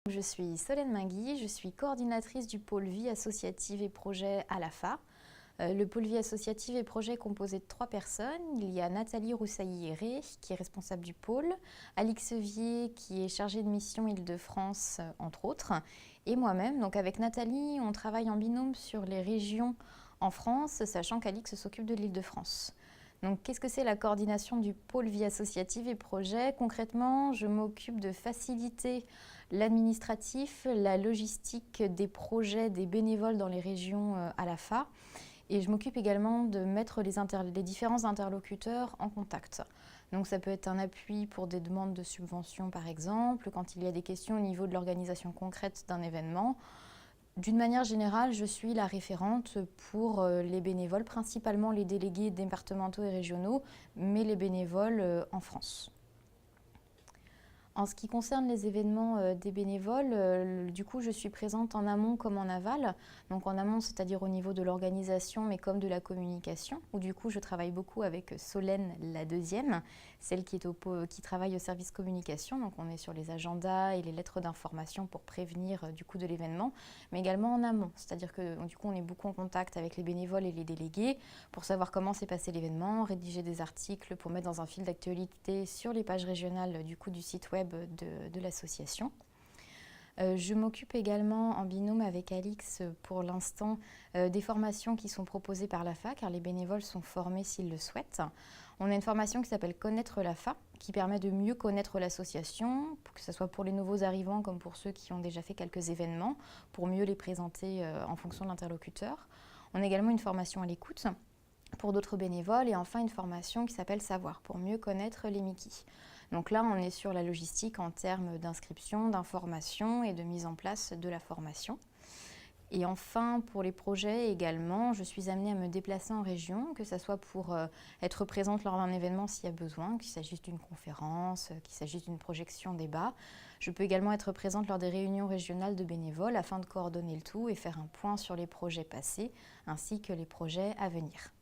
Je suis Solène Mingui, je suis coordinatrice du pôle vie associative et projet à l'AFA. Le pôle vie associative et projet est composé de 3 personnes. Il y a Nathalie Roussailly-Héré, qui est responsable du pôle, Alix Sevier, qui est chargée de mission Île-de-France, entre autres, et moi-même. Donc avec Nathalie, on travaille en binôme sur les régions en France, sachant qu'Alix s'occupe de l'Île-de-France. Donc, qu'est-ce que c'est la coordination du pôle vie associative et projet? Concrètement, je m'occupe de faciliter l'administratif, la logistique des projets des bénévoles dans les régions à l'AFA. Et je m'occupe également de mettre les différents interlocuteurs en contact. Donc ça peut être un appui pour des demandes de subventions par exemple, quand il y a des questions au niveau de l'organisation concrète d'un événement. D'une manière générale, je suis la référente pour les bénévoles, principalement les délégués départementaux et régionaux, mais les bénévoles en France. En ce qui concerne les événements des bénévoles, du coup, je suis présente en amont comme en aval. Donc en amont, c'est-à-dire au niveau de l'organisation, mais comme de la communication, où du coup, je travaille beaucoup avec Solène, la deuxième, celle qui travaille au service communication. Donc on est sur les agendas et les lettres d'information pour prévenir du coup de l'événement, mais également en amont. C'est-à-dire que du coup, on est beaucoup en contact avec les bénévoles et les délégués pour savoir comment s'est passé l'événement, rédiger des articles pour mettre dans un fil d'actualité sur les pages régionales du coup du site web de l'association. Je m'occupe également en binôme avec Alix pour l'instant des formations qui sont proposées par l'AFA, car les bénévoles sont formés s'ils le souhaitent. On a une formation qui s'appelle Connaître l'AFA, qui permet de mieux connaître l'association, que ce soit pour les nouveaux arrivants comme pour ceux qui ont déjà fait quelques événements, pour mieux les présenter en fonction de l'interlocuteur. On a également une formation à l'écoute pour d'autres bénévoles et enfin une formation qui s'appelle Savoir, pour mieux connaître les Mickey. Donc là, on est sur la logistique en termes d'inscription, d'information et de mise en place de la formation. Et enfin, pour les projets également, je suis amenée à me déplacer en région, que ce soit pour être présente lors d'un événement s'il y a besoin, qu'il s'agisse d'une conférence, qu'il s'agisse d'une projection débat. Je peux également être présente lors des réunions régionales de bénévoles afin de coordonner le tout et faire un point sur les projets passés ainsi que les projets à venir.